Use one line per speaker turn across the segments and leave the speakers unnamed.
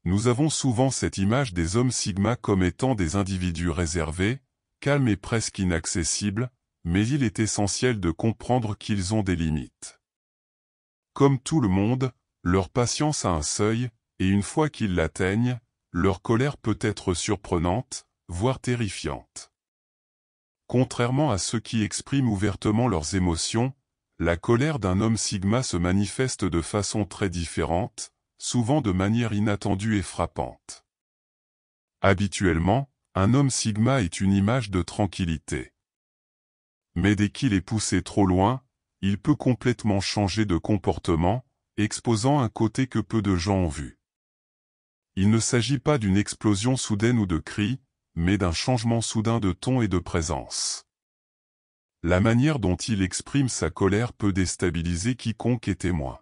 Nous avons souvent cette image des hommes sigma comme étant des individus réservés, calmes et presque inaccessibles, mais il est essentiel de comprendre qu'ils ont des limites. Comme tout le monde, leur patience a un seuil, et une fois qu'ils l'atteignent, leur colère peut être surprenante, voire terrifiante. Contrairement à ceux qui expriment ouvertement leurs émotions, la colère d'un homme sigma se manifeste de façon très différente, souvent de manière inattendue et frappante. Habituellement, un homme sigma est une image de tranquillité. Mais dès qu'il est poussé trop loin, il peut complètement changer de comportement, exposant un côté que peu de gens ont vu. Il ne s'agit pas d'une explosion soudaine ou de cris, mais d'un changement soudain de ton et de présence. La manière dont il exprime sa colère peut déstabiliser quiconque est témoin.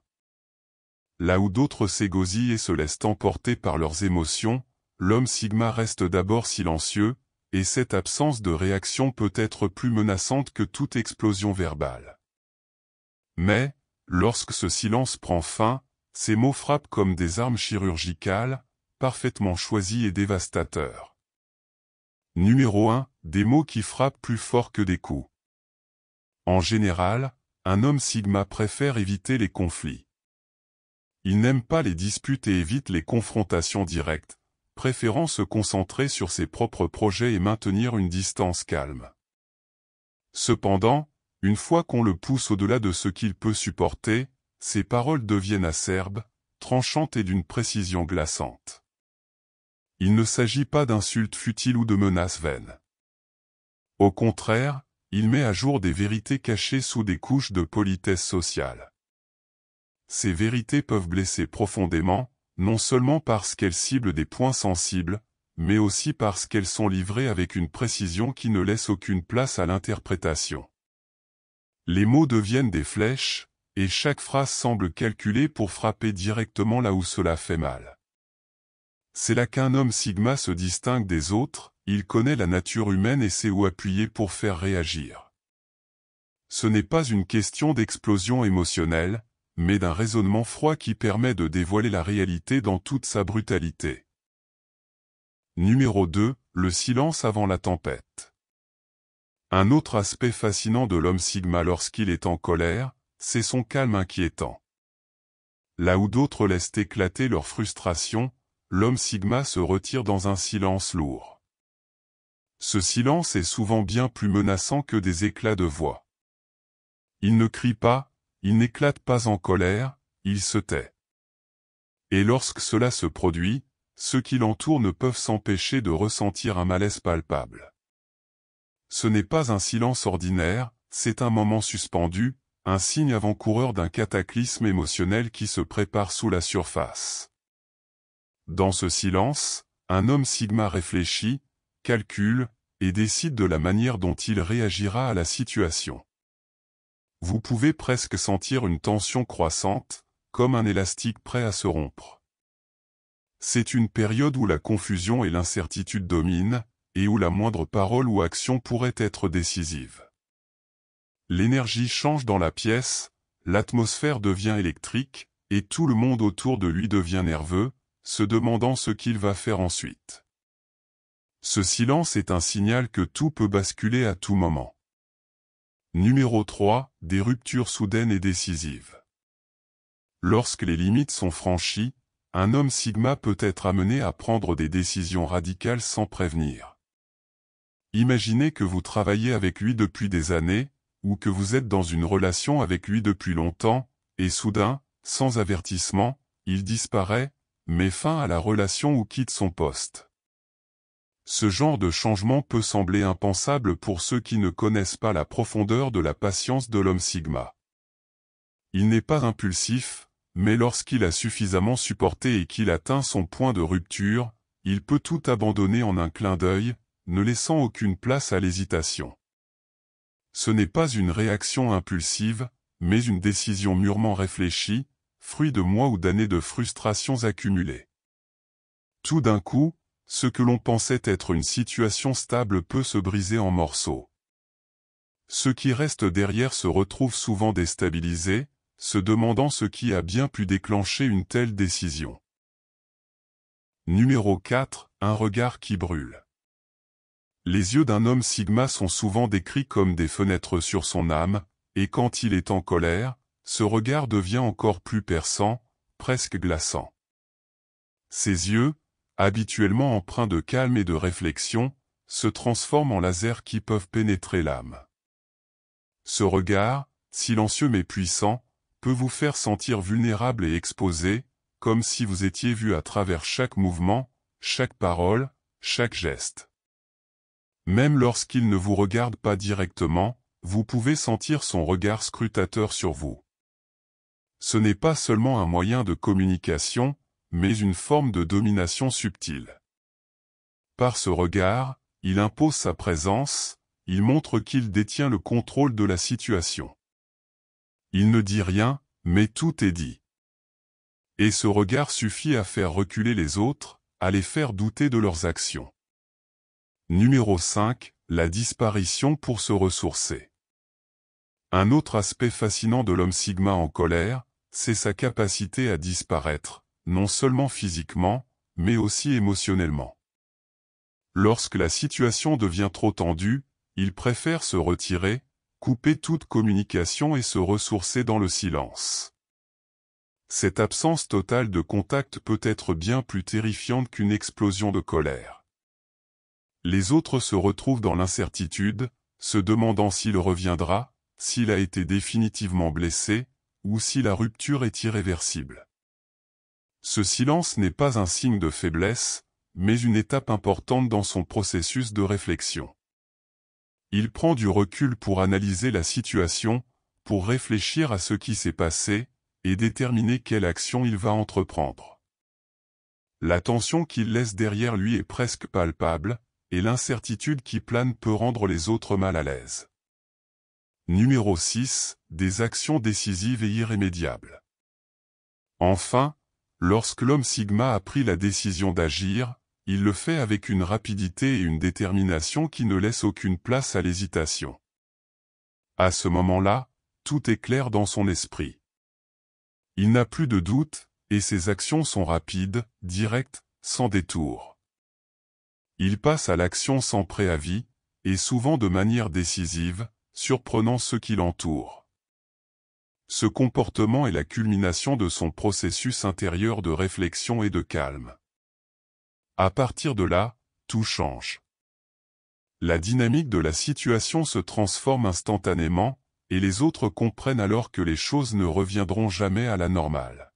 Là où d'autres s'égosillent et se laissent emporter par leurs émotions, l'homme sigma reste d'abord silencieux, et cette absence de réaction peut être plus menaçante que toute explosion verbale. Mais, lorsque ce silence prend fin, ces mots frappent comme des armes chirurgicales, parfaitement choisis et dévastateurs. Numéro 1, des mots qui frappent plus fort que des coups. En général, un homme sigma préfère éviter les conflits. Il n'aime pas les disputes et évite les confrontations directes, préférant se concentrer sur ses propres projets et maintenir une distance calme. Cependant, une fois qu'on le pousse au-delà de ce qu'il peut supporter, ses paroles deviennent acerbes, tranchantes et d'une précision glaçante. Il ne s'agit pas d'insultes futiles ou de menaces vaines. Au contraire, il met à jour des vérités cachées sous des couches de politesse sociale. Ces vérités peuvent blesser profondément, non seulement parce qu'elles ciblent des points sensibles, mais aussi parce qu'elles sont livrées avec une précision qui ne laisse aucune place à l'interprétation. Les mots deviennent des flèches, et chaque phrase semble calculée pour frapper directement là où cela fait mal. C'est là qu'un homme sigma se distingue des autres, il connaît la nature humaine et sait où appuyer pour faire réagir. Ce n'est pas une question d'explosion émotionnelle, mais d'un raisonnement froid qui permet de dévoiler la réalité dans toute sa brutalité. Numéro 2, le silence avant la tempête. Un autre aspect fascinant de l'homme sigma lorsqu'il est en colère, c'est son calme inquiétant. Là où d'autres laissent éclater leur frustration, l'homme sigma se retire dans un silence lourd. Ce silence est souvent bien plus menaçant que des éclats de voix. Il ne crie pas, il n'éclate pas en colère, il se tait. Et lorsque cela se produit, ceux qui l'entourent ne peuvent s'empêcher de ressentir un malaise palpable. Ce n'est pas un silence ordinaire, c'est un moment suspendu, un signe avant-coureur d'un cataclysme émotionnel qui se prépare sous la surface. Dans ce silence, un homme sigma réfléchit, calcule, et décide de la manière dont il réagira à la situation. Vous pouvez presque sentir une tension croissante, comme un élastique prêt à se rompre. C'est une période où la confusion et l'incertitude dominent, et où la moindre parole ou action pourrait être décisive. L'énergie change dans la pièce, l'atmosphère devient électrique, et tout le monde autour de lui devient nerveux, se demandant ce qu'il va faire ensuite. Ce silence est un signal que tout peut basculer à tout moment. Numéro 3, des ruptures soudaines et décisives. Lorsque les limites sont franchies, un homme sigma peut être amené à prendre des décisions radicales sans prévenir. Imaginez que vous travaillez avec lui depuis des années, ou que vous êtes dans une relation avec lui depuis longtemps, et soudain, sans avertissement, il disparaît, met fin à la relation ou quitte son poste. Ce genre de changement peut sembler impensable pour ceux qui ne connaissent pas la profondeur de la patience de l'homme sigma. Il n'est pas impulsif, mais lorsqu'il a suffisamment supporté et qu'il atteint son point de rupture, il peut tout abandonner en un clin d'œil, ne laissant aucune place à l'hésitation. Ce n'est pas une réaction impulsive, mais une décision mûrement réfléchie, fruit de mois ou d'années de frustrations accumulées. Tout d'un coup, ce que l'on pensait être une situation stable peut se briser en morceaux. Ceux qui restent derrière se retrouvent souvent déstabilisés, se demandant ce qui a bien pu déclencher une telle décision. Numéro 4, un regard qui brûle. Les yeux d'un homme sigma sont souvent décrits comme des fenêtres sur son âme, et quand il est en colère, ce regard devient encore plus perçant, presque glaçant. Ses yeux, habituellement empreints de calme et de réflexion, se transforment en lasers qui peuvent pénétrer l'âme. Ce regard, silencieux mais puissant, peut vous faire sentir vulnérable et exposé, comme si vous étiez vu à travers chaque mouvement, chaque parole, chaque geste. Même lorsqu'il ne vous regarde pas directement, vous pouvez sentir son regard scrutateur sur vous. Ce n'est pas seulement un moyen de communication, mais une forme de domination subtile. Par ce regard, il impose sa présence, il montre qu'il détient le contrôle de la situation. Il ne dit rien, mais tout est dit. Et ce regard suffit à faire reculer les autres, à les faire douter de leurs actions. Numéro 5, la disparition pour se ressourcer. Un autre aspect fascinant de l'homme sigma en colère, c'est sa capacité à disparaître, non seulement physiquement, mais aussi émotionnellement. Lorsque la situation devient trop tendue, il préfère se retirer, couper toute communication et se ressourcer dans le silence. Cette absence totale de contact peut être bien plus terrifiante qu'une explosion de colère. Les autres se retrouvent dans l'incertitude, se demandant s'il reviendra, s'il a été définitivement blessé, ou si la rupture est irréversible. Ce silence n'est pas un signe de faiblesse, mais une étape importante dans son processus de réflexion. Il prend du recul pour analyser la situation, pour réfléchir à ce qui s'est passé, et déterminer quelle action il va entreprendre. La tension qu'il laisse derrière lui est presque palpable, et l'incertitude qui plane peut rendre les autres mal à l'aise. Numéro 6, des actions décisives et irrémédiables. Enfin, lorsque l'homme sigma a pris la décision d'agir, il le fait avec une rapidité et une détermination qui ne laissent aucune place à l'hésitation. À ce moment-là, tout est clair dans son esprit. Il n'a plus de doute, et ses actions sont rapides, directes, sans détour. Il passe à l'action sans préavis, et souvent de manière décisive, surprenant ceux qui l'entourent. Ce comportement est la culmination de son processus intérieur de réflexion et de calme. À partir de là, tout change. La dynamique de la situation se transforme instantanément, et les autres comprennent alors que les choses ne reviendront jamais à la normale.